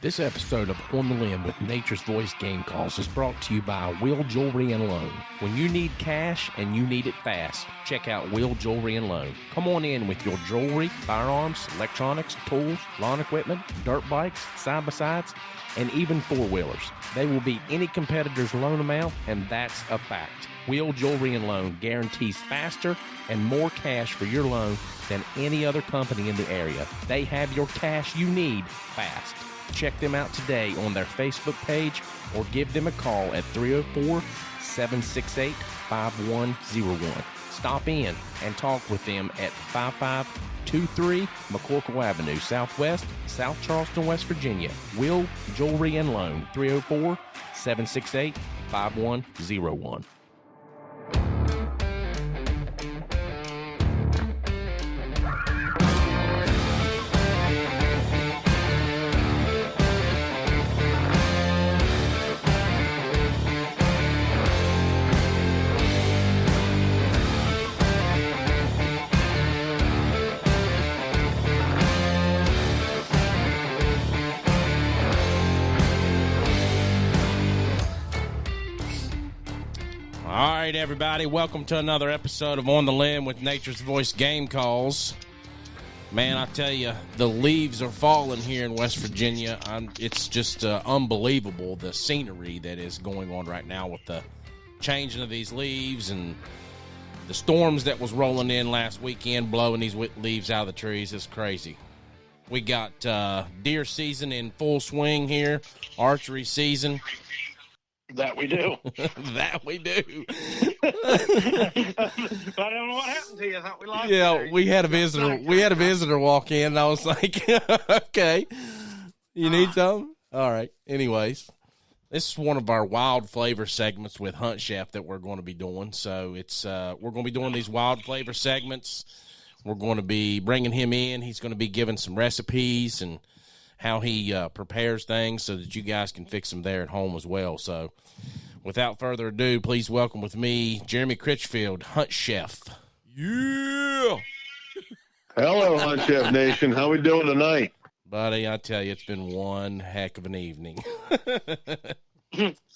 This episode of On the Limb with Nature's Voice Game Calls is brought to you by Will Jewelry and Loan. When you need cash and you need it fast, check out Will Jewelry and Loan. Come on in with your jewelry, firearms, electronics, tools, lawn equipment, dirt bikes, side-by-sides, and even four-wheelers. They will beat any competitor's loan amount, and that's a fact. Will Jewelry and Loan guarantees faster and more cash for your loan than any other company in the area. They have your cash you need fast. Check them out today on their Facebook page or give them a call at 304-768-5101. Stop in and talk with them at 5523 McCorkle Avenue, Southwest, South Charleston, West Virginia. Will Jewelry and Loan, 304-768-5101. All right, everybody, welcome to another episode of On the Limb with Nature's Voice Game Calls. Man, I tell you, the leaves are falling here in West Virginia. It's just unbelievable, the scenery that is going on right now with the changing of these leaves and the storms that was rolling in last weekend, blowing these leaves out of the trees. It's crazy. We got deer season in full swing here, archery season. That we do. That we do. I don't know what happened to you. I thought we lost you. Yeah, we had a visitor. We had a visitor walk in, and I was like, "Okay, you need something? All right." Anyways, this is one of our wild flavor segments with HuntChef that we're going to be doing. So it's we're going to be doing these wild flavor segments. We're going to be bringing him in. He's going to be giving some recipes and how he prepares things so that you guys can fix them there at home as well. So without further ado, please welcome with me Jeremy Critchfield, HuntChef. Yeah! Hello, HuntChef Nation. How we doing tonight? Buddy, I tell you, it's been one heck of an evening. Is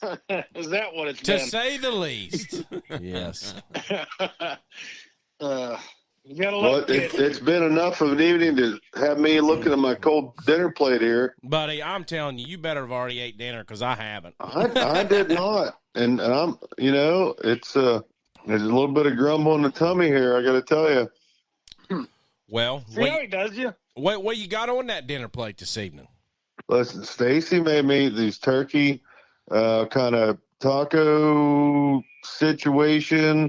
that what it's To been? say the least. Yes. You gotta Well, look. it's been enough of an evening to have me looking at my cold dinner plate here. Buddy, I'm telling you, you better have already ate dinner because I haven't. I did not, and I'm, it's there's a little bit of grumble in the tummy here. I got to tell you. Well, See how he does you? what you got on that dinner plate this evening? Listen, Stacy made me these turkey kind of taco situation.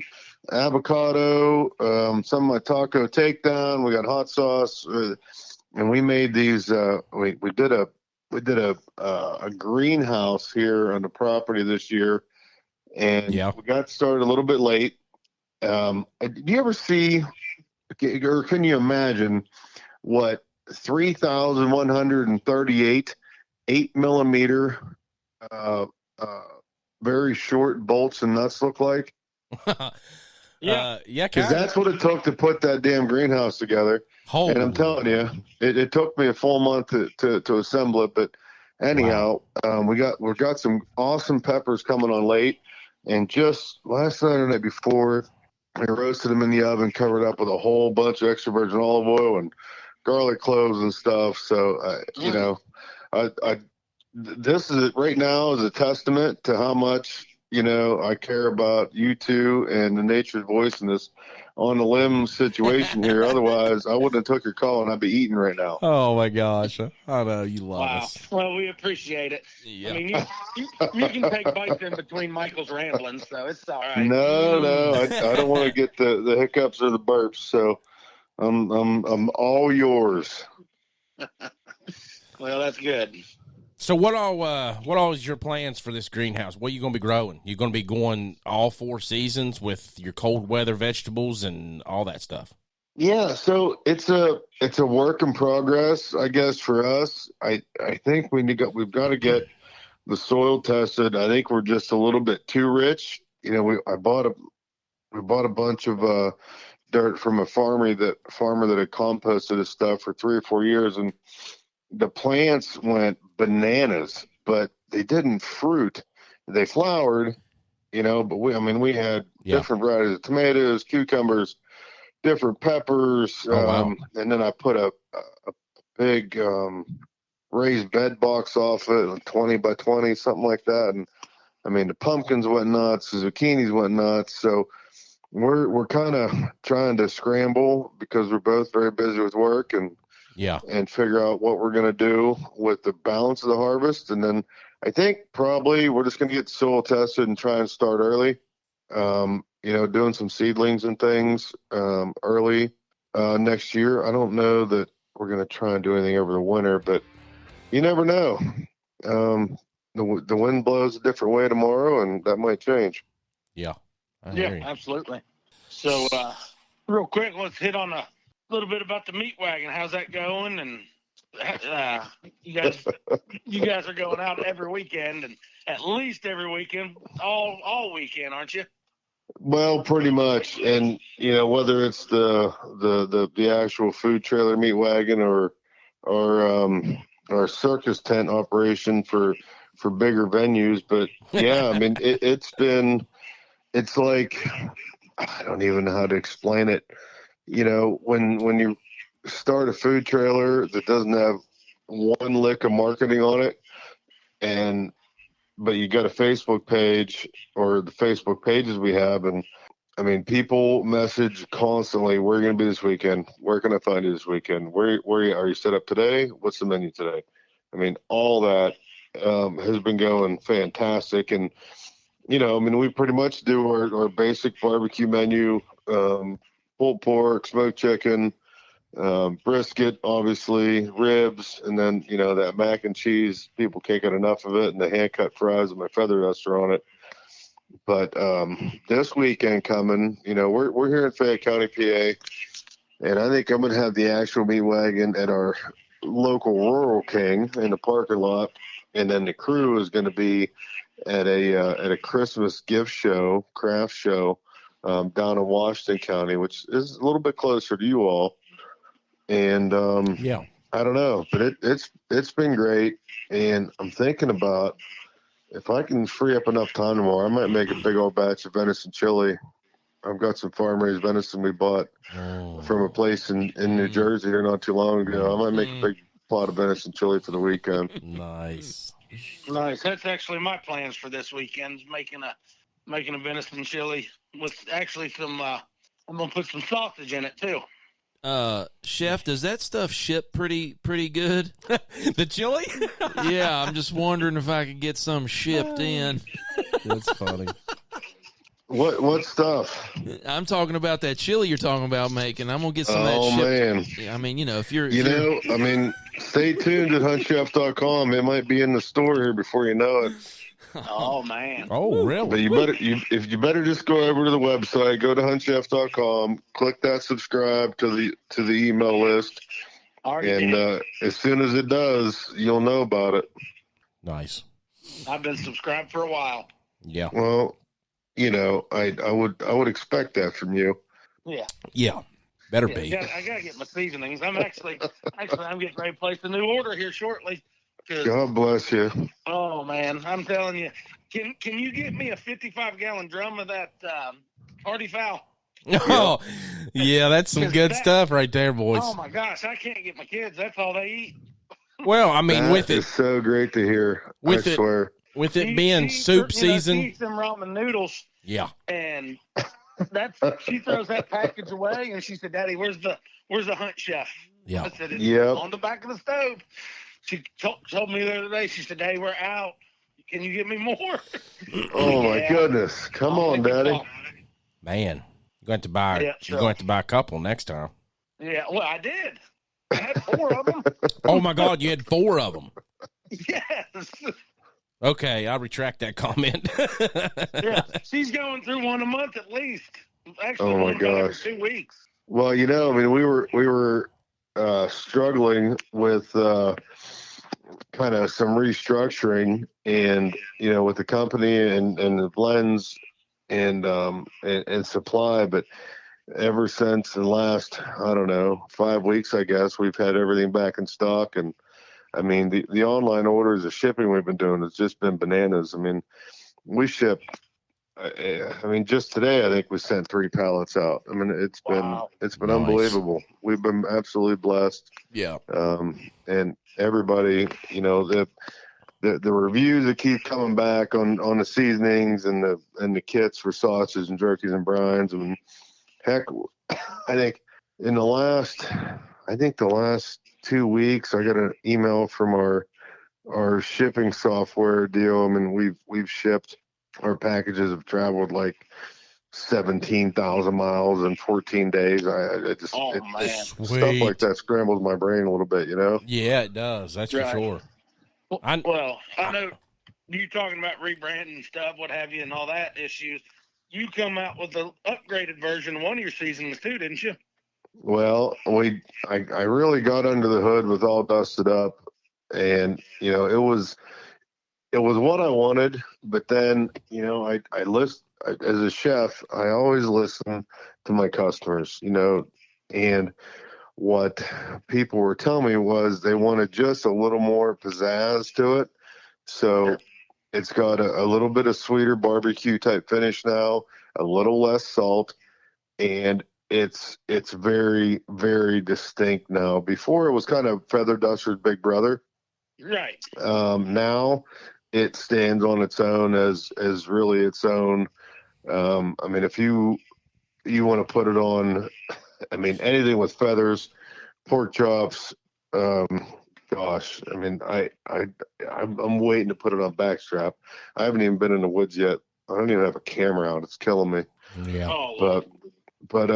Avocado, some of my taco takedown. We got hot sauce, and we made these. We did a greenhouse here on the property this year, and we got started a little bit late. Do you ever see, or can you imagine what 3,138 8mm very short bolts and nuts look like? Yeah, because that's what it took to put that damn greenhouse together. Holy. And I'm telling you, it took me a full month to assemble it. But anyhow, we got some awesome peppers coming on late, and just last night or the night before, I roasted them in the oven, covered up with a whole bunch of extra virgin olive oil and garlic cloves and stuff. So this is right now is a testament to how much I care about you two and the Nature's Voice in this on the limb situation here. Otherwise, I wouldn't have took your call and I'd be eating right now. Oh my gosh! I know you love us. Well, we appreciate it. Yeah. I mean, you can take bites in between Michael's rambling, so it's all right. No, I don't want to get the hiccups or the burps. So I'm all yours. Well, that's good. So what all is your plans for this greenhouse? What are you going to be growing? You're going to be going all 4 seasons with your cold weather vegetables and all that stuff? Yeah, so it's a work in progress, I guess, for us. I think we've got to get the soil tested. I think we're just a little bit too rich. We bought a bunch of dirt from a farmer that had composted his stuff for 3 or 4 years, and the plants went bananas, but they didn't fruit. They flowered, but we had Yeah. different varieties of tomatoes, cucumbers, different peppers. Oh, wow. And then I put a big raised bed box off it, like 20 by 20, something like that. And the pumpkins went nuts, the zucchinis went nuts. So we're kind of trying to scramble because we're both very busy with work and figure out what we're going to do with the balance of the harvest. And then I think probably we're just going to get soil tested and try and start early. Doing some seedlings and things early next year. I don't know that we're going to try and do anything over the winter, but you never know. The wind blows a different way tomorrow, and that might change. Yeah. Yeah, absolutely. So, real quick, let's hit on a little bit about the meat wagon. How's that going? And you guys are going out every weekend, and at least every weekend, all weekend, aren't you? Well, pretty much. And whether it's the actual food trailer meat wagon or circus tent operation for bigger venues, but yeah, it's like, I don't even know how to explain it. When you start a food trailer that doesn't have one lick of marketing on it, but you got a Facebook page or the Facebook pages we have, and people message constantly, "Where are you going to be this weekend? Where can I find you this weekend? Where are you set up today? What's the menu today?" All that has been going fantastic. And we pretty much do our basic barbecue menu, pulled pork, smoked chicken, brisket, obviously, ribs, and then, that mac and cheese. People can't get enough of it, and the hand-cut fries with my feather duster on it. But this weekend coming, we're here in Fayette County, PA, and I think I'm going to have the actual meat wagon at our local Rural King in the parking lot, and then the crew is going to be at a Christmas gift show, craft show, down in Washington County, which is a little bit closer to you all. And I don't know, but it's been great, and I'm thinking about, if I can free up enough time tomorrow, I might make a big old batch of venison chili. I've got some farm-raised venison we bought from a place in New Jersey here not too long ago. I might make a big pot of venison chili for the weekend. Nice. That's actually my plans for this weekend, making a venison chili with actually some, I'm going to put some sausage in it too. Chef, does that stuff ship pretty good? The chili? Yeah, I'm just wondering if I could get some shipped in. That's funny. What stuff? I'm talking about that chili you're talking about making. I'm gonna get some of that shipped. Man. I mean, if you're stay tuned at HuntChef.com. It might be in the store here before you know it. Oh man! Oh really? But you better just go over to the website, go to HuntChef.com, click that subscribe to the email list, and as soon as it does, you'll know about it. Nice. I've been subscribed for a while. Yeah. Well, I would expect that from you. Yeah. Better be. I gotta get my seasonings. I'm actually I'm getting ready to place a new order here shortly. God bless you. Oh man, I'm telling you, can you get me a 55-gallon drum of that hardy fowl? Oh, yeah, that's some good stuff right there, boys. Oh my gosh, I can't get my kids. That's all they eat. Well, That is so great to hear. I swear. With it being soup season, she eats them ramen noodles. Yeah, and she throws that package away, and she said, "Daddy, where's the HuntChef?" Yeah, I said, "It's on the back of the stove." She told me the other day, she said, "Daddy, we're out. Can you give me more?" Oh my goodness! Come on, Daddy. Man, you're going to buy a couple next time. Yeah, well, I did. I had 4 of them. Oh my God, you had 4 of them. Yes. Okay, I'll retract that comment. Yeah, she's going through one a month at least. Actually, oh my gosh, every 2 weeks. Well, we were struggling with kind of some restructuring, and with the company and the blends and supply, but ever since the last, I don't know, 5 weeks, I guess, we've had everything back in stock, and I mean, the online orders, the shipping we've been doing has just been bananas. I mean, we ship. I mean, just today, I think we sent 3 pallets out. I mean, it's been Nice. unbelievable. We've been absolutely blessed. Yeah. And everybody, the reviews that keep coming back on the seasonings and the kits for sausages and jerkies and brines. I mean, heck, I think the last 2 weeks, I got an email from our shipping software deal. I mean, we've shipped. Our packages have traveled like 17,000 miles in 14 days. I just stuff like that scrambles my brain a little bit, Yeah, it does. That's for sure. I know you talking about rebranding stuff, what have you, and all that issues. You come out with the upgraded version of one of your seasons too, didn't you? Well, I really got under the hood with All Dusted Up, and it was what I wanted. But then as a chef, I always listen to my customers, and what people were telling me was they wanted just a little more pizzazz to it. So it's got a little bit of sweeter barbecue type finish now, a little less salt, and it's very, very distinct now. Before it was kind of Feather Duster's big brother. Right. Now it stands on its own as really its own. I mean, if you want to put it on, I mean, anything with feathers, pork chops, gosh, I mean, I'm waiting to put it on backstrap. I haven't even been in the woods yet. I don't even have a camera out. It's killing me. Yeah. But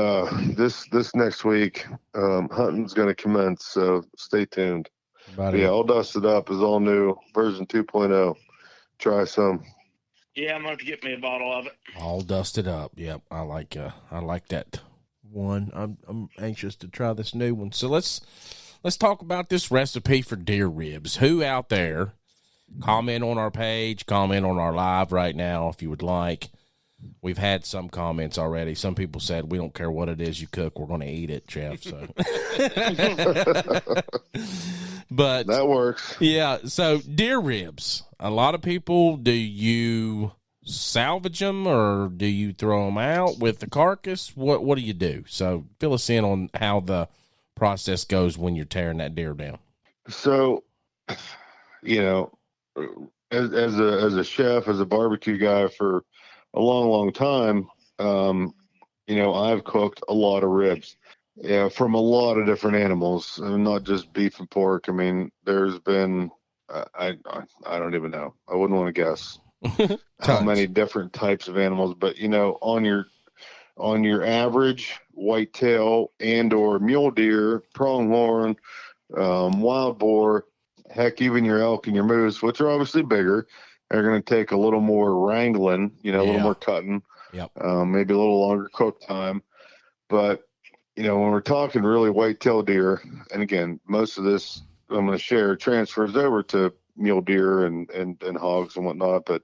this next week, hunting's going to commence, so stay tuned. Yeah, All Dusted Up is all new, version 2.0. Try some. Yeah, I'm going to get me a bottle of it. All Dusted Up. Yep, I like that one. I'm anxious to try this new one. So let's talk about this recipe for deer ribs. Who out there, comment on our page, comment on our live right now if you would like. We've had some comments already. Some people said, we don't care what it is you cook, we're going to eat it, Chef. So, but that works. Yeah. So deer ribs. A lot of people, do you salvage them or do you throw them out with the carcass? What do you do? So fill us in on how the process goes when you're tearing that deer down. So, as a chef, as a barbecue guy for a long, long time, I've cooked a lot of ribs, from a lot of different animals, and not just beef and pork. I mean, there's been, I don't even know. I wouldn't want to guess how many different types of animals, but on your average whitetail and or mule deer, pronghorn, wild boar, heck, even your elk and your moose, which are obviously bigger, are going to take a little more wrangling, a little more cutting, maybe a little longer cook time. But, when we're talking really whitetail deer, and again, most of this I'm going to share transfers over to mule deer and hogs and whatnot, but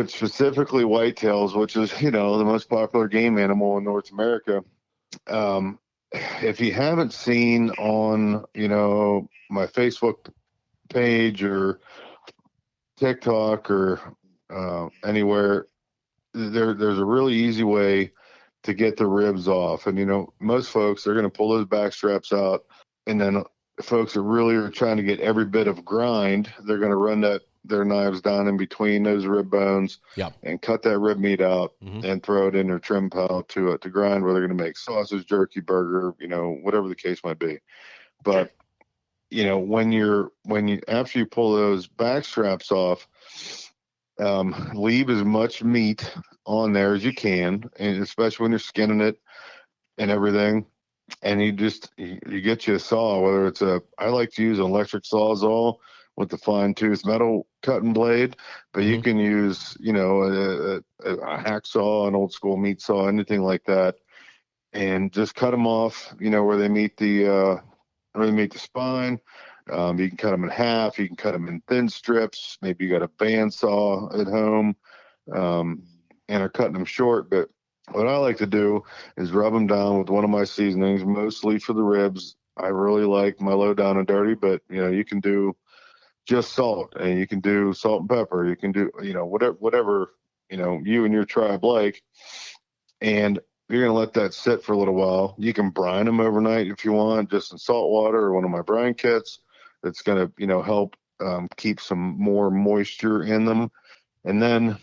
specifically whitetails, which is, the most popular game animal in North America. If you haven't seen on, my Facebook page or TikTok or anywhere, there's a really easy way to get the ribs off. And, most folks, they're going to pull those back straps out. And then folks that really are trying to get every bit of grind, they're going to run their knives down in between those rib bones and cut that rib meat out and throw it in their trim pile to grind, where they're going to make sausage, jerky, burger, whatever the case might be. But after you pull those back straps off, leave as much meat on there as you can, and especially when you're skinning it and everything. And you get you a saw, whether it's I like to use an electric sawzall with the fine tooth metal cutting blade, but you can use, a hacksaw, an old school meat saw, anything like that, and just cut them off, where they meet the spine. You can cut them in half. You can cut them in thin strips. Maybe you got a bandsaw at home, and are cutting them short. But what I like to do is rub them down with one of my seasonings, mostly for the ribs. I really like my low down and dirty, but you can do just salt, and you can do salt and pepper. You can do, whatever, you and your tribe like. And you're going to let that sit for a little while. You can brine them overnight if you want, just in salt water or one of my brine kits. That's going to, help keep some more moisture in them. And then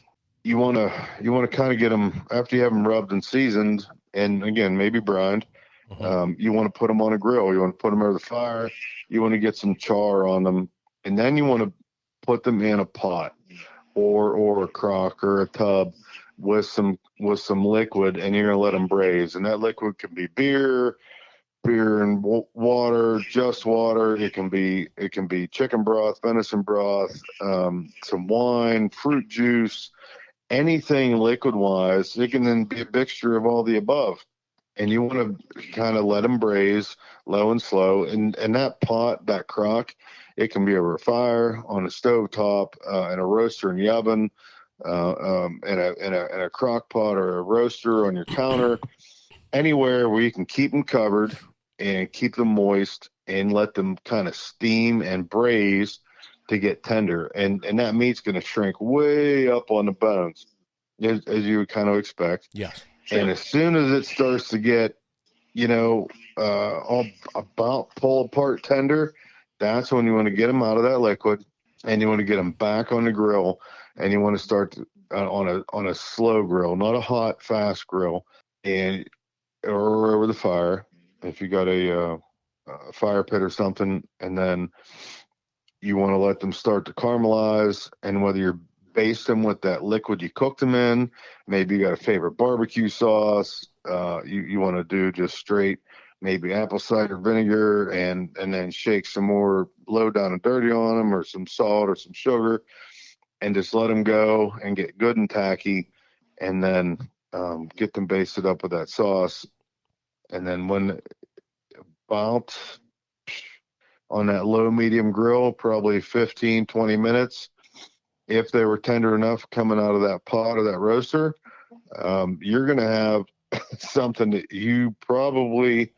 you want to kind of get them, after you have them rubbed and seasoned, and again, maybe brined. You want to put them on a grill. You want to put them over the fire. You want to get some char on them, and then you want to put them in a pot or a crock or a tub with some liquid, and you're gonna let them braise. And that liquid can be beer and water, just water. It can be chicken broth, venison broth, some wine, fruit juice, anything liquid wise. It can then be a mixture of all the above. And you want to kind of let them braise low and slow. And that pot, that crock, it can be over a fire, on a stove top, in a roaster in the oven, in a crock pot or a roaster on your counter, anywhere where you can keep them covered and keep them moist and let them kind of steam and braise to get tender. And that meat's going to shrink way up on the bones, as you would kind of expect. Yes. And as soon as it starts to get, all about pull apart tender, that's when you want to get them out of that liquid, and you want to get them back on the grill, and you want to start on a slow grill, not a hot, fast grill, or over the fire if you got a fire pit or something, and then you want to let them start to caramelize. And whether you're baste them with that liquid you cooked them in. Maybe you got a favorite barbecue sauce. You want to do just straight, maybe apple cider vinegar, and then shake some more low down and dirty on them, or some salt or some sugar, and just let them go and get good and tacky, and then get them basted up with that sauce. And then when about on that low medium grill, probably 15, 20 minutes, if they were tender enough coming out of that pot or that roaster, you're going to have something that you probably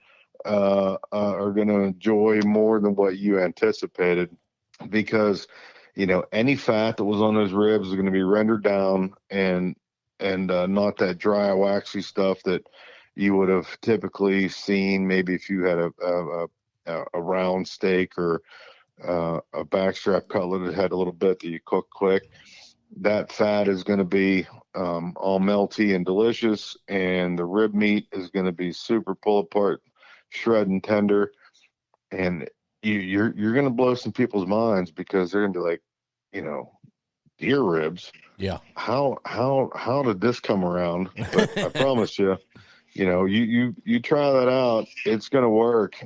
are going to enjoy more than what you anticipated, because any fat that was on those ribs is going to be rendered down, and not that dry, waxy stuff that you would have typically seen maybe if you had a round steak or a backstrap cutlet that had a little bit that you cook quick. That fat is going to be all melty and delicious, and the rib meat is going to be super pull apart, shred and tender, and you're going to blow some people's minds, because they're going to be like, deer ribs. Yeah. How did this come around? But I promise you, you try that out, it's going to work.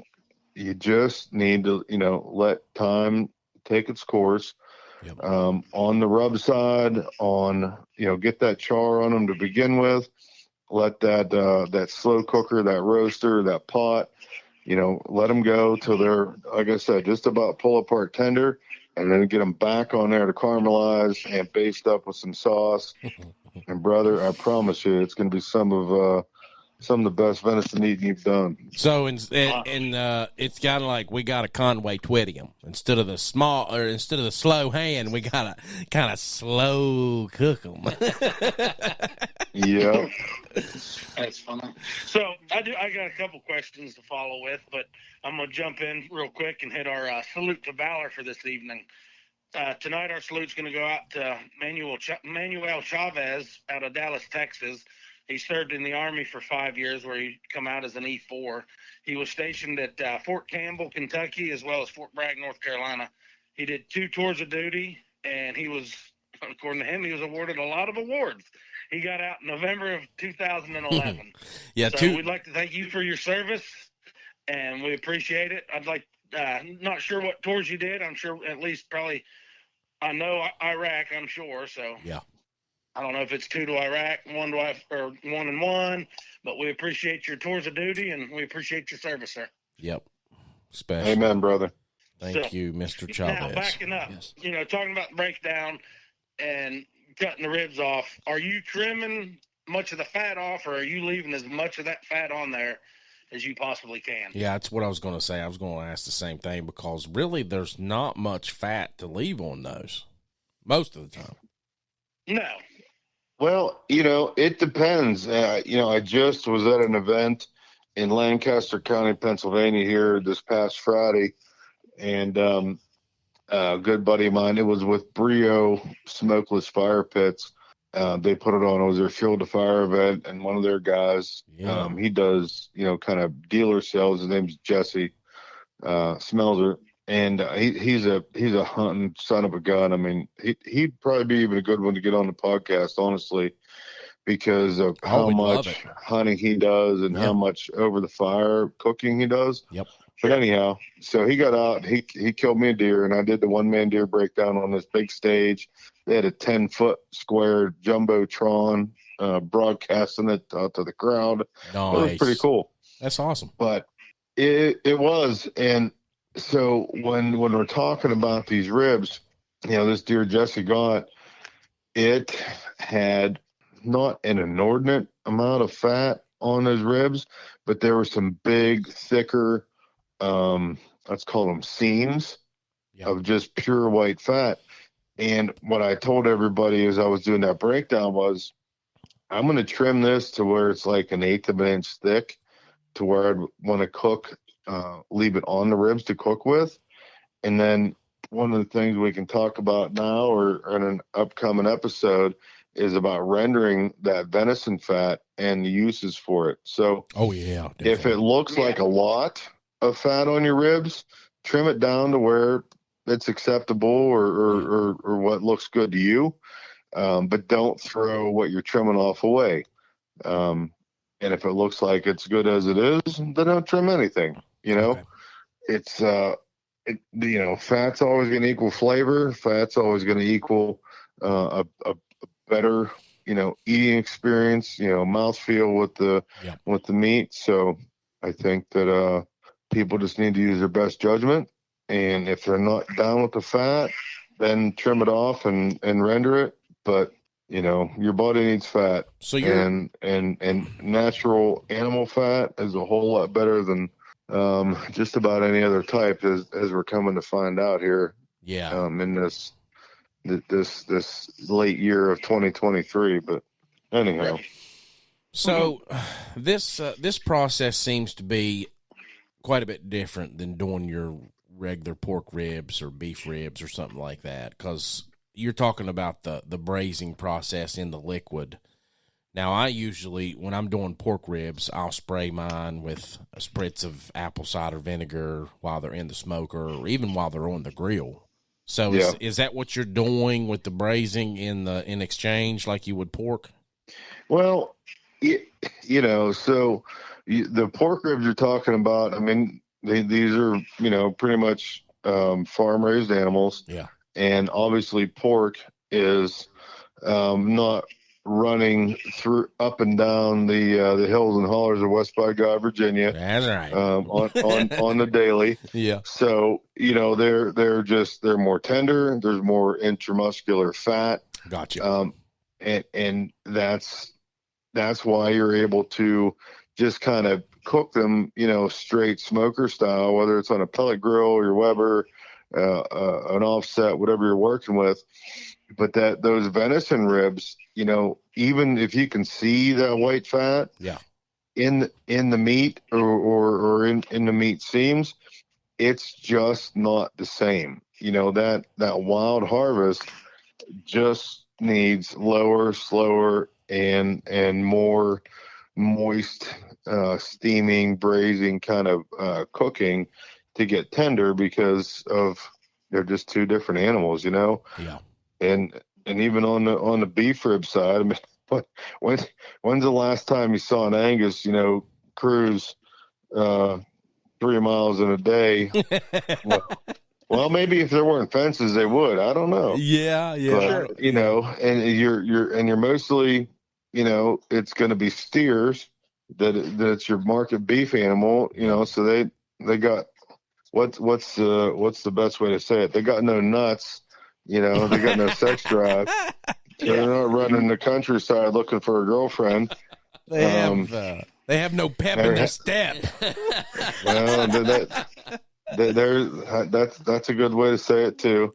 You just need to, let time take its course. Yep. On the rub side, get that char on them to begin with. Let that slow cooker, that roaster, that pot, let them go till they're, like I said, just about pull apart tender, and then get them back on there to caramelize and baste up with some sauce. And brother, I promise you, it's going to be some of the best venison eating you've done. So, it's kind of like we got to Conway Twitty them instead of the slow hand. We got to kind of slow cook them. Yeah, that's funny. So I got a couple questions to follow with, but I'm gonna jump in real quick and hit our salute to valor for this evening. Tonight, our salute's gonna go out to Manuel Chavez out of Dallas, Texas. He served in the Army for 5 years, where he come out as an E4. He was stationed at Fort Campbell, Kentucky, as well as Fort Bragg, North Carolina. He did 2 tours of duty, and he was, according to him, he was awarded a lot of awards. He got out in November of 2011. Yeah, so we'd like to thank you for your service, and we appreciate it. I'd like, not sure what tours you did. I'm sure at least probably, I know Iraq, I'm sure. So yeah. I don't know if it's 2 to Iraq, 1 to 1 and 1, but we appreciate your tours of duty, and we appreciate your service, sir. Yep. Special. Amen, brother. Thank you, Mr. Chavez. Now, backing up, yes. Talking about breakdown and cutting the ribs off, are you trimming much of the fat off, or are you leaving as much of that fat on there as you possibly can. Yeah, that's what I was going to say. I was going to ask the same thing because really there's not much fat to leave on those most of the time. No. Well, it depends. I just was at an event in Lancaster County, Pennsylvania here this past Friday, and a good buddy of mine, it was with Brio Smokeless Fire Pits. They put it on. It was their Fuel to Fire event, and one of their guys, he does, kind of dealer sales. His name's Jesse Smelzer, and he's a hunting son of a gun. I mean, he'd probably be even a good one to get on the podcast, honestly, because of how much hunting he does and how much over the fire cooking he does. Yep. But anyhow, so he got out, he killed me a deer, and I did the one-man deer breakdown on this big stage. They had a 10-foot square Jumbotron broadcasting it out to the crowd. Nice. It was pretty cool. That's awesome. But it was. And so when we're talking about these ribs, this deer Jesse got, it had not an inordinate amount of fat on those ribs, but there were some big, thicker, let's call them seams of just pure white fat. And what I told everybody as I was doing that breakdown was, I'm going to trim this to where it's like 1/8 of an inch thick, to where I'd want to cook, leave it on the ribs to cook with. And then one of the things we can talk about now or in an upcoming episode is about rendering that venison fat and the uses for it. So if it looks like a lot of fat on your ribs, trim it down to where it's acceptable or what looks good to you. But don't throw what you're trimming off away. And if it looks like it's good as it is, then don't trim anything. It's, fat's always going to equal flavor. Fat's always going to equal a better, eating experience, mouthfeel with the meat. So I think that people just need to use their best judgment. And if they're not down with the fat, then trim it off and render it. But your body needs fat. So and natural animal fat is a whole lot better than just about any other type, as we're coming to find out here. Yeah. In this late year of 2023. But anyhow. So this process seems to be quite a bit different than doing your regular pork ribs or beef ribs or something like that, because you're talking about the braising process in the liquid. Now, I usually, when I'm doing pork ribs, I'll spray mine with a spritz of apple cider vinegar while they're in the smoker or even while they're on the grill. So is that what you're doing with the braising in exchange like you would pork? Well, so the pork ribs you're talking about, I mean, these are, pretty much farm-raised animals. Yeah. And obviously pork is not running through up and down the hills and hollers of West by God, Virginia. That's right. On the daily. Yeah. So, they're more tender. There's more intramuscular fat. Gotcha. And that's why you're able to just kind of cook them, straight smoker style, whether it's on a pellet grill, your Weber, an offset, whatever you're working with. But those venison ribs, even if you can see that white fat in the meat or in the meat seams, it's just not the same. That wild harvest just needs lower, slower, and more moist, steaming, braising kind of cooking to get tender, because they're just two different animals, Yeah. And even on the beef rib side, I mean, when's the last time you saw an Angus, cruise 3 miles in a day? Well, maybe if there weren't fences, they would. I don't know. Yeah. But, and you're mostly, it's going to be steers that's your market beef animal, so they got what's the best way to say it? They got no nuts, they got no sex drive. So they're not running the countryside looking for a girlfriend. They have They have no pep in their step. Well, that's a good way to say it too.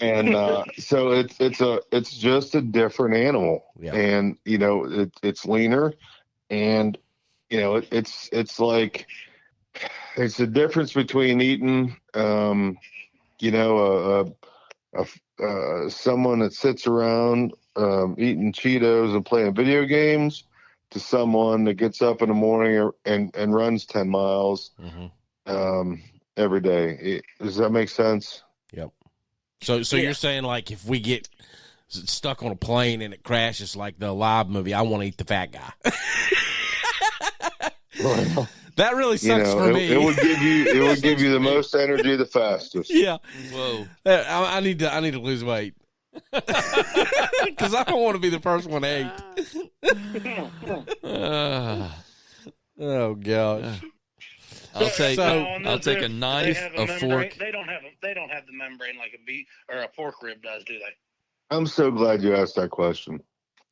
And so it's just a different animal, and it's leaner, and it's like it's the difference between eating someone that sits around eating Cheetos and playing video games to someone that gets up in the morning and runs 10 miles every day. Does that make sense? Yep. So you're saying, like, if we get stuck on a plane and it crashes like the Alive movie, I want to eat the fat guy. Well, that really sucks for me. It would give you the most energy the fastest. Yeah. Whoa. I need to lose weight. Because I don't want to be the first one to eat. Oh gosh! I'll take a knife, a fork. They don't have the membrane like a beef or a pork rib does, do they? I'm so glad you asked that question.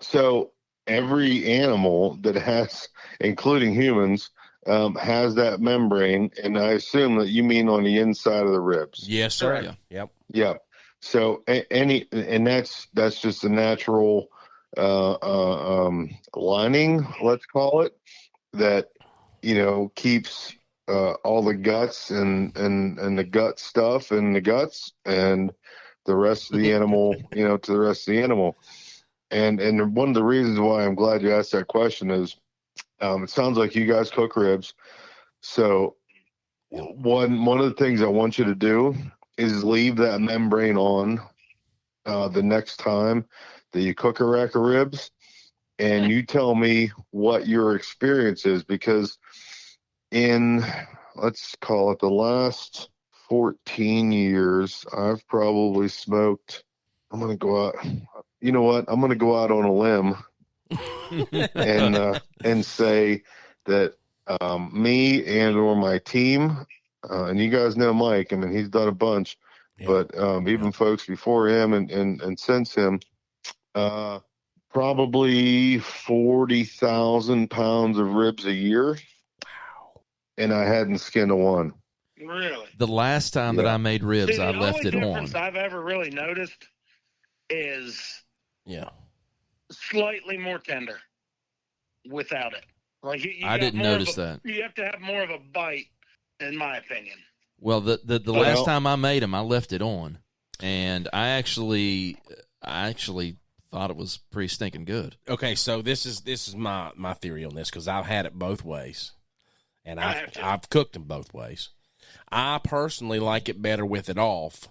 So every animal that has, including humans, has that membrane, and I assume that you mean on the inside of the ribs. Yes, sir. Yeah. Yep. So that's just a natural lining, let's call it, that keeps all the guts and the gut stuff in the guts and the rest of the animal, to the rest of the animal. And one of the reasons why I'm glad you asked that question is it sounds like you guys cook ribs. So one of the things I want you to do is leave that membrane on the next time that you cook a rack of ribs, and you tell me what your experience is, because in, let's call it, the last 14 years, I've probably smoked, I'm going to go out, you know what, I'm going to go out on a limb and say that me and or my team, and you guys know Mike, I mean, he's done a bunch, but even folks before him and since him, probably 40,000 pounds of ribs a year. Wow. And I hadn't skinned a one. Really? The last time that I made ribs, I left it on. The only difference I've ever really noticed is slightly more tender without it. Like I didn't notice that. You have to have more of a bite, in my opinion. Well, the last time I made them, I left it on, and I actually thought it was pretty stinking good. Okay, so this is my theory on this, because I've had it both ways, and I've cooked them both ways. I personally like it better with it off,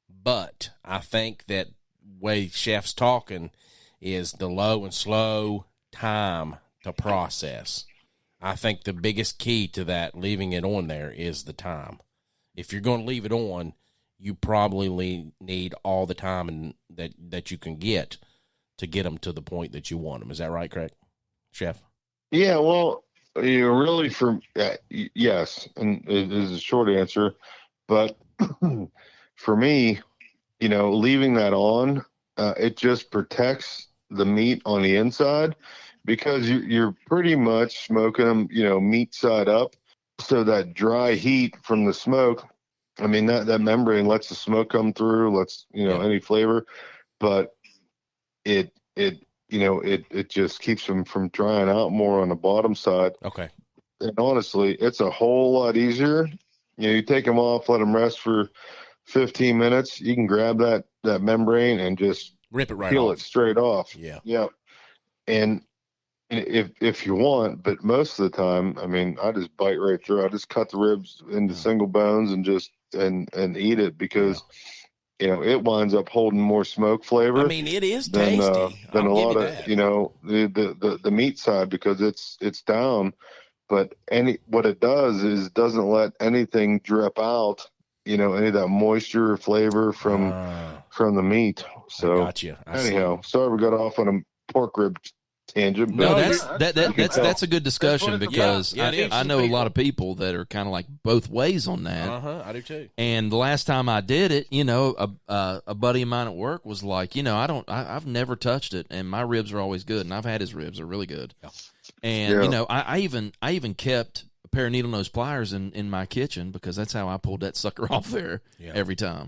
but I think that way chef's talking is the low and slow time to process. I think the biggest key to that, leaving it on there, is the time. If you're going to leave it on, you probably need all the time that you can get to get them to the point that you want them. Is that right, Craig, Chef? Yeah, well, really, yes, and it is a short answer, but for me, leaving that on, it just protects the meat on the inside, because you're pretty much smoking them, meat side up. So that dry heat from the smoke, I mean, that membrane lets the smoke come through, lets, any flavor, but it just keeps them from drying out more on the bottom side. Okay. And honestly, it's a whole lot easier. You take them off, let them rest for 15 minutes. You can grab that membrane and just rip it right peel off. It straight off. Yeah. Yeah. And if you want, but most of the time, I mean, I just bite right through. I just cut the ribs into single bones and just and eat it, because it winds up holding more smoke flavor. I mean, it is tasty than a lot of the meat side, because it's down. But what it does is doesn't let anything drip out. Any of that moisture or flavor from the meat. So I got you. Anyhow, sorry we got off on a pork rib tangent. No, that's a good discussion, because I know a lot of people that are kind of like both ways on that. I do too. And the last time I did it, a buddy of mine at work was like, I've never touched it, and my ribs are always good, and I've had his ribs; they're really good. Yeah. And you know, I even kept a pair of needle nose pliers in my kitchen because that's how I pulled that sucker off there every time.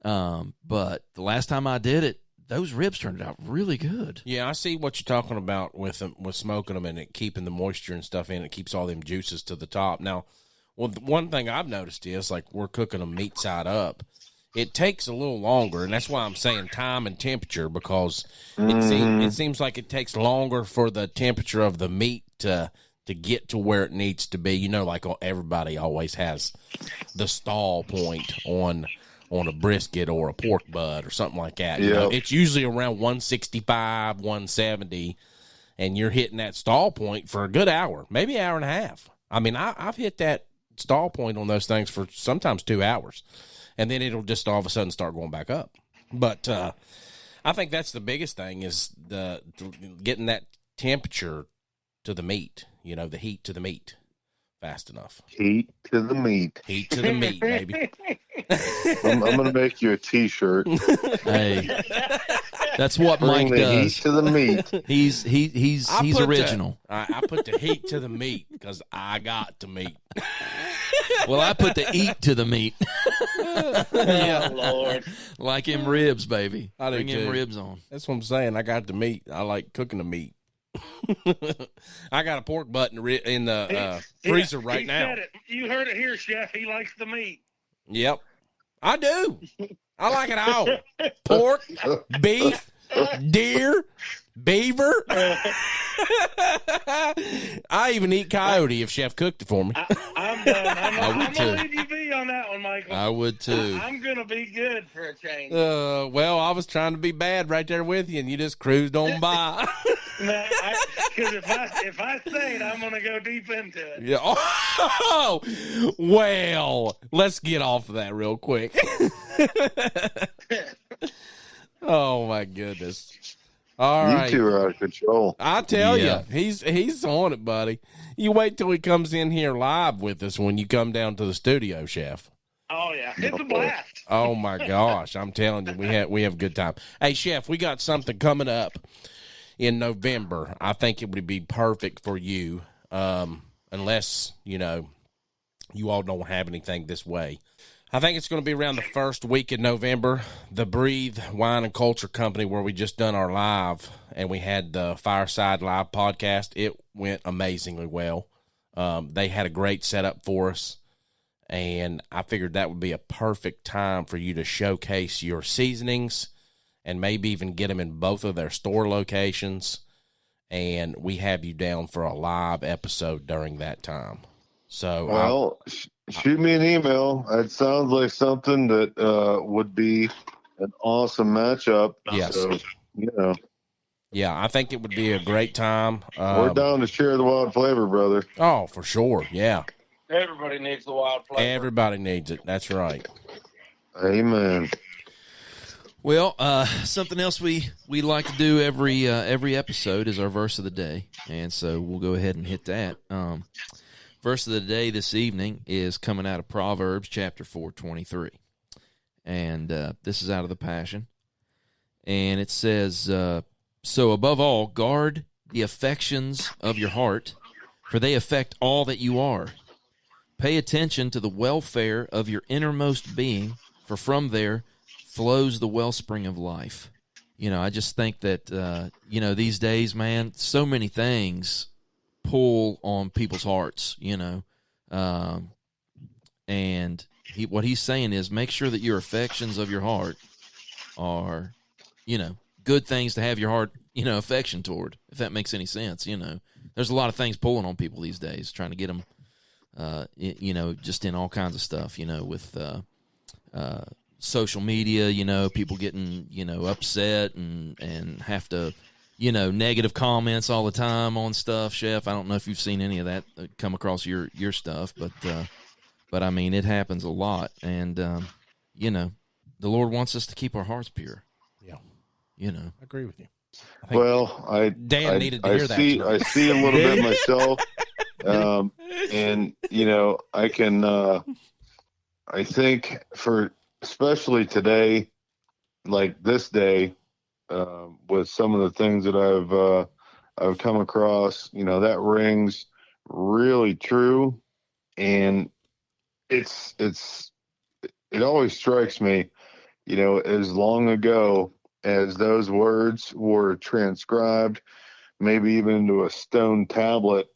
Mm-hmm. But the last time I did it, those ribs turned out really good. Yeah, I see what you're talking about with smoking them and it keeping the moisture and stuff in. It keeps all them juices to the top. Now, well, one thing I've noticed is like we're cooking them meat side up. It takes a little longer, and that's why I'm saying time and temperature because it seems like it takes longer for the temperature of the meat to get to where it needs to be. You know, like everybody always has the stall point on a brisket or a pork butt or something like that. You know, it's usually around 165, 170, and you're hitting that stall point for a good hour, maybe an hour and a half. I mean, I've hit that stall point on those things for sometimes 2 hours, and then it'll just all of a sudden start going back up. But I think that's the biggest thing is getting that temperature to the meat, you know, the heat to the meat fast enough. Heat to the meat. Heat to the meat, baby. I'm going to make you a T-shirt. Hey, that's what Bring Mike the does. heat to the meat. He's original. I put the heat to the meat because I got the meat. Well, I put the eat to the meat. Oh, Lord. Like him ribs, baby. I do Bring him too. ribs on. That's what I'm saying. I got the meat. I like cooking the meat. I got a pork butt in the freezer right now. Said it. You heard it here, Chef. He likes the meat. Yep, I do. I like it all. Pork, beef, deer, beaver. I even eat coyote if Chef cooked it for me. I'm done. I'm would going to too. leave you be on that one, Michael. I would too. I'm going to be good for a change. Well, I was trying to be bad right there with you, and you just cruised on by. Because if I say it, I'm going to go deep into it. Yeah. Oh, well, let's get off of that real quick. Oh my goodness! All right, You two are out of control. I tell Yeah. you, he's on it, buddy. You wait till he comes in here live with us when you come down to the studio, Chef. Oh, yeah. It's a blast. Oh my gosh, I'm telling you, we have a good time. Hey, Chef, we got something coming up in November. I think it would be perfect for you, unless you all don't have anything this way. I think it's going to be around the first week in November. The Breathe Wine and Culture Company, where we just done our live, and we had the Fireside Live podcast. It went amazingly well. They had a great setup for us, and I figured that would be a perfect time for you to showcase your seasonings and maybe even get them in both of their store locations, and we have you down for a live episode during that time. So, Well, shoot me an email. It sounds like something that would be an awesome matchup. Yes. So, yeah, I think it would be a great time. we're down to share the wild flavor, brother. Oh, for sure. Yeah. Everybody needs the wild flavor. Everybody needs it. That's right. Amen. Well, something else we like to do every episode is our verse of the day, and so we'll go ahead and hit that. Verse of the day this evening is coming out of Proverbs chapter 4:23, and this is out of the Passion, and it says, "So above all, guard the affections of your heart, for they affect all that you are. Pay attention to the welfare of your innermost being, for from there flows the wellspring of life." I just think that these days, man, so many things pull on people's hearts, and what he's saying is make sure that your affections of your heart are, good things to have your heart, affection toward, if that makes any sense. There's a lot of things pulling on people these days, trying to get them, just in all kinds of stuff, with social media, people getting, upset and have to, negative comments all the time on stuff. Chef, I don't know if you've seen any of that come across your stuff, but I mean, it happens a lot. And, the Lord wants us to keep our hearts pure. Yeah. I agree with you. Well, Dan needed to hear that tonight. I see a little bit myself. And, I can, I think for especially today, like this day, with some of the things that I've come across, that rings really true. And it always strikes me, as long ago as those words were transcribed, maybe even into a stone tablet,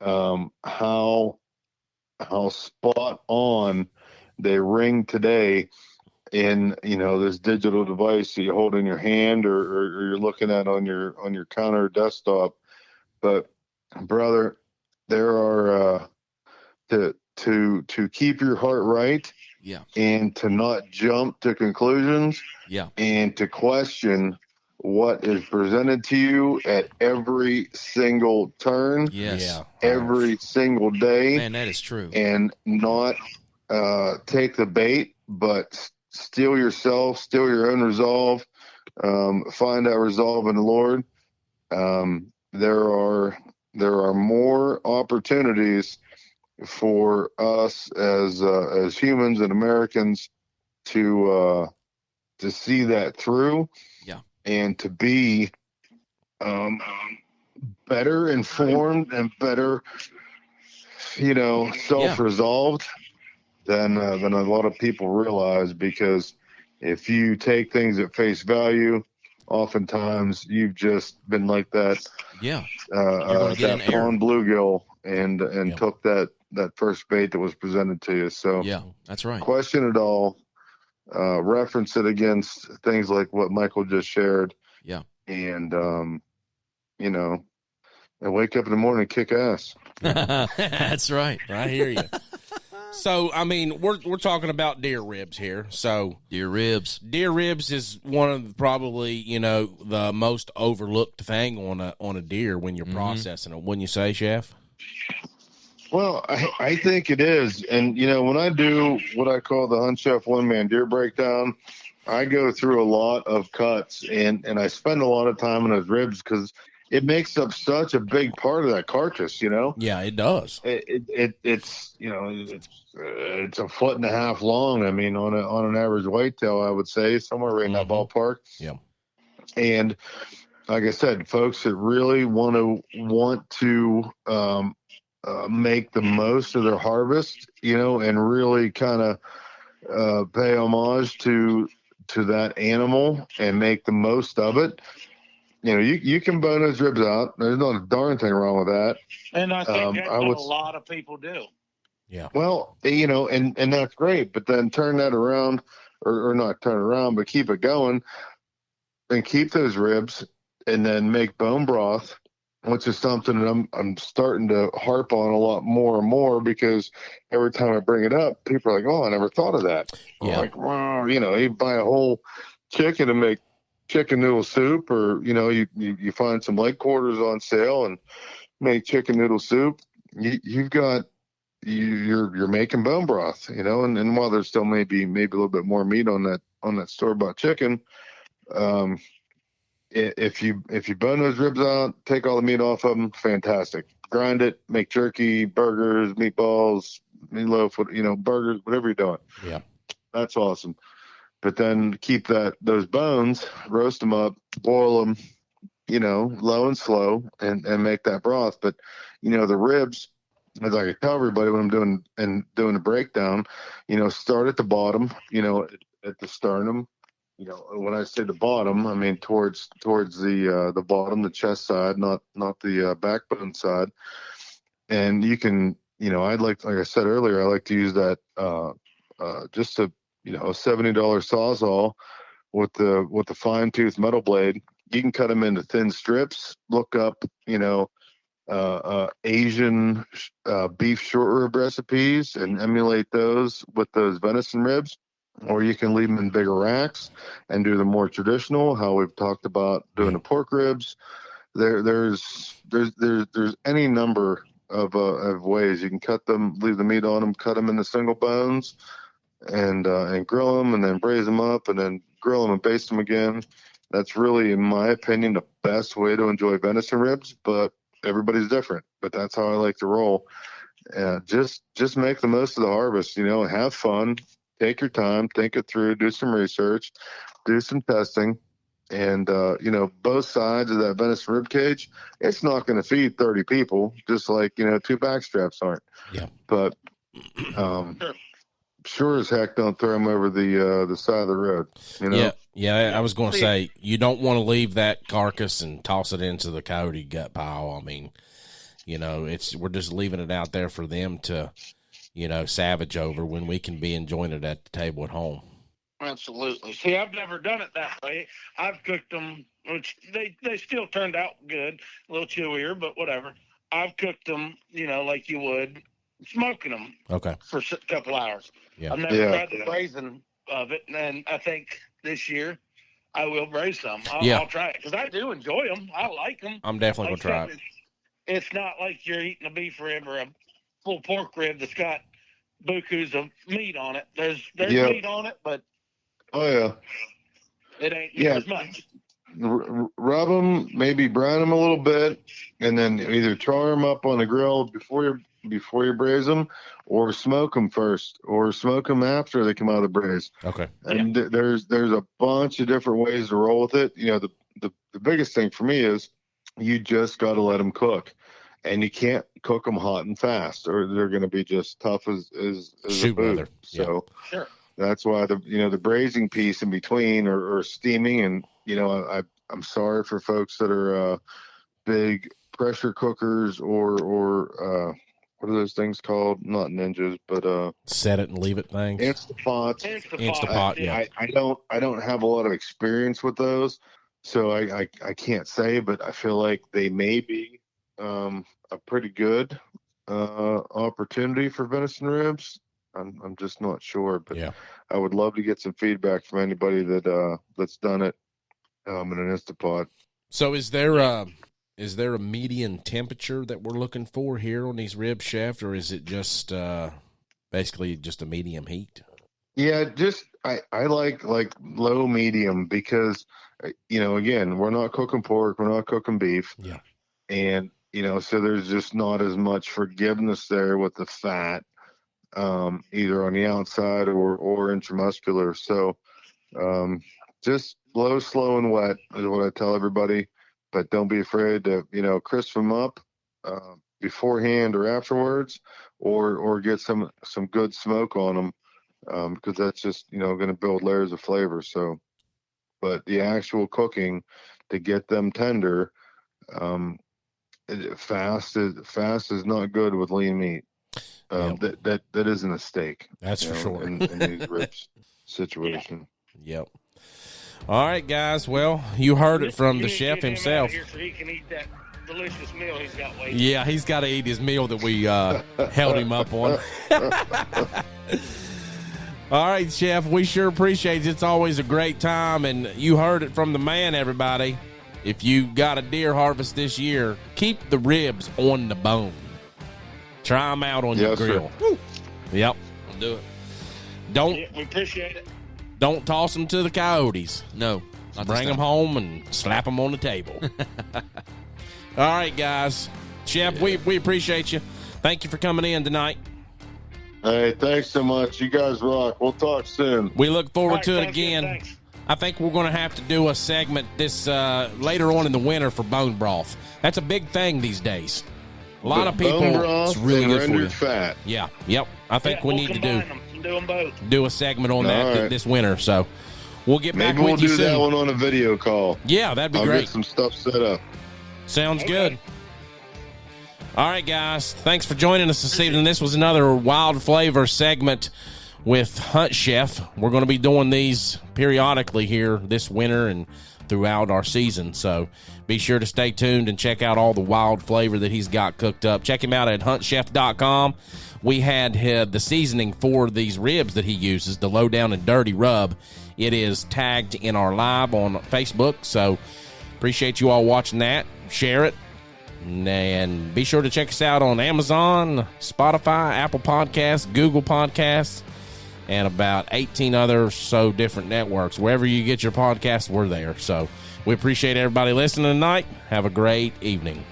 how spot on they ring today in this digital device that you hold in your hand, or you're looking at on your counter or desktop. But brother, there are to keep your heart right, Yeah. and to not jump to conclusions, Yeah. and to question what is presented to you at every single turn, Yes. Yeah. every single day, Man, that is true. and not take the bait, but steel yourself, steel your own resolve, find that resolve in the Lord. There are more opportunities for us as humans and Americans to see that through, Yeah. and to be better informed and better, self-resolved than a lot of people realize. Because if you take things at face value, oftentimes you've just been like that. Yeah. You're going to get that an error. pond bluegill and Yep. took that first bait that was presented to you. So Yeah, that's right. question it all, reference it against things like what Michael just shared. Yeah. And and wake up in the morning and kick ass. That's right. I hear you. So, I mean, we're talking about deer ribs here. So, Deer ribs. deer ribs is one of probably the most overlooked thing on a deer when you're processing it. Wouldn't you say, Chef? Well, I think it is. And, when I do what I call the HuntChef one-man deer breakdown, I go through a lot of cuts, and I spend a lot of time on those ribs because it makes up such a big part of that carcass, Yeah, it does. It's it's a foot and a half long. I mean, on an average whitetail, I would say somewhere right in that ballpark. Yeah. And like I said, folks that really want to make the most of their harvest, and really kind of pay homage to that animal and make the most of it. You can bone those ribs out. There's not a darn thing wrong with that. And I think that's what a lot of people do. Yeah. Well, and that's great, but then turn that around, or not turn it around, but keep it going, and keep those ribs, and then make bone broth, which is something that I'm starting to harp on a lot more and more, because every time I bring it up, people are like, "Oh, I never thought of that." Yeah. I'm like, wow, you buy a whole chicken to make chicken noodle soup, or you find some leg quarters on sale and make chicken noodle soup. You're making bone broth, and while there's still maybe a little bit more meat on that store-bought chicken, if you bone those ribs out, take all the meat off of them, fantastic. Grind it, make jerky, burgers, meatballs, meatloaf, burgers, whatever you're doing. Yeah. That's awesome. But then keep those bones, roast them up, boil them, low and slow, and make that broth. But the ribs, as I tell everybody when I'm doing the breakdown, start at the bottom, at the sternum. When I say the bottom, I mean towards the bottom, the chest side, not the backbone side. And you can, like I said earlier, I like to use that just a $70 Sawzall with the fine tooth metal blade. You can cut them into thin strips. Look up, Asian beef short rib recipes and emulate those with those venison ribs. Or you can leave them in bigger racks and do the more traditional, how we've talked about doing the pork ribs. There's any number of ways you can cut them, leave the meat on them, cut them into single bones, and grill them, and then braise them up, and then grill them and baste them again. That's really, in my opinion, the best way to enjoy venison ribs. But everybody's different. But that's how I like to roll. Just make the most of the harvest. Have fun. Take your time, think it through, do some research, do some testing, And, both sides of that venison rib cage, it's not going to feed 30 people, just like, 2 backstraps aren't. Yeah. But sure as heck don't throw them over the side of the road. Yeah. I was going to say, you don't want to leave that carcass and toss it into the coyote gut pile. I mean, we're just leaving it out there for them to, savage over when we can be enjoying it at the table at home. Absolutely. See, I've never done it that way. I've cooked them, which they still turned out good, a little chewier, but whatever. I've cooked them, like you would, smoking them for a couple hours. Yeah. I've never tried the braising of it, and I think this year I will braise some. I'll try it because I do enjoy them. I like them. I'm definitely going to try it. It's not like you're eating a beef rib or a full pork rib that's got bukus of meat on it. There's meat on it, but it ain't as much. Rub them, maybe brown them a little bit, and then either char them up on the grill before you braise them, or smoke them first, or smoke them after they come out of the braise. Okay. And there's a bunch of different ways to roll with it. The biggest thing for me is you just got to let them cook, and you can't cook them hot and fast, or they're going to be just tough as shoot a boot. So that's why the braising piece in between or steaming, and I'm sorry for folks that are big pressure cookers or what are those things called? Not ninjas, but set it and leave it things. Instapot. Yeah. I don't have a lot of experience with those, so I can't say, but I feel like they may be a pretty good opportunity for venison ribs. I'm just not sure, but I would love to get some feedback from anybody that's done it in an Instapot. So is there a median temperature that we're looking for here on these ribs, chef, or is it just basically just a medium heat? Yeah, just I like low medium because again, we're not cooking pork, we're not cooking beef. Yeah. And so there's just not as much forgiveness there with the fat, either on the outside or intramuscular. So just low, slow, and wet is what I tell everybody. But don't be afraid to, crisp them up beforehand or afterwards, or get some good smoke on them, because that's just, going to build layers of flavor. So, but the actual cooking to get them tender, fast is not good with lean meat. That isn't a steak. That's for sure. In these ribs situation. Yep. All right, guys. Well, you heard it from the chef himself. Here so he can eat that delicious meal he's got waiting. Yeah, he's got to eat his meal that we held him up on. All right, chef. We sure appreciate it. It's always a great time, and you heard it from the man, everybody. If you got a deer harvest this year, keep the ribs on the bone. Try them out on your grill. Yep. I'll do it. We appreciate it. Don't toss them to the coyotes. No. Bring them home and slap them on the table. All right, guys. Chef, we appreciate you. Thank you for coming in tonight. Hey, thanks so much. You guys rock. We'll talk soon. We look forward to it again. I think we're going to have to do a segment this later on in the winter for bone broth. That's a big thing these days. A lot of people. Bone broth it's really and good for you. rendered fat. Yeah. Yep. I think we need to do them both. Do a segment on that this winter. So we'll get back with you soon. Maybe we'll do that one on a video call. Yeah, that'd be I'll great. Get some stuff set up. Sounds good. All right, guys. Thanks for joining us this evening. This was another Wild Flavor segment with HuntChef. We're going to be doing these periodically here this winter and throughout our season. So be sure to stay tuned and check out all the wild flavor that he's got cooked up. Check him out at HuntChef.com. We had the seasoning for these ribs that he uses, the Low Down and Dirty Rub. It is tagged in our live on Facebook. So appreciate you all watching that. Share it. And be sure to check us out on Amazon, Spotify, Apple Podcasts, Google Podcasts, and about 18 other so different networks. Wherever you get your podcasts, we're there. So we appreciate everybody listening tonight. Have a great evening.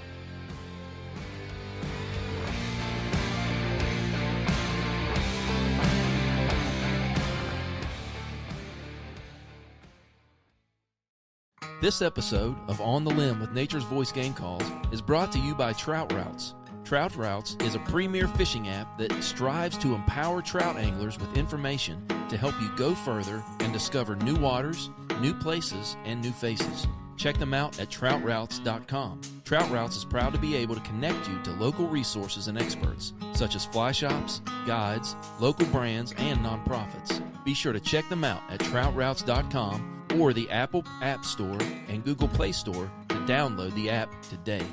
This episode of On the Limb with Nature's Voice Game Calls is brought to you by Trout Routes. Trout Routes is a premier fishing app that strives to empower trout anglers with information to help you go further and discover new waters, new places, and new faces. Check them out at troutroutes.com. Trout Routes is proud to be able to connect you to local resources and experts, such as fly shops, guides, local brands, and nonprofits. Be sure to check them out at troutroutes.com or the Apple App Store and Google Play Store to download the app today.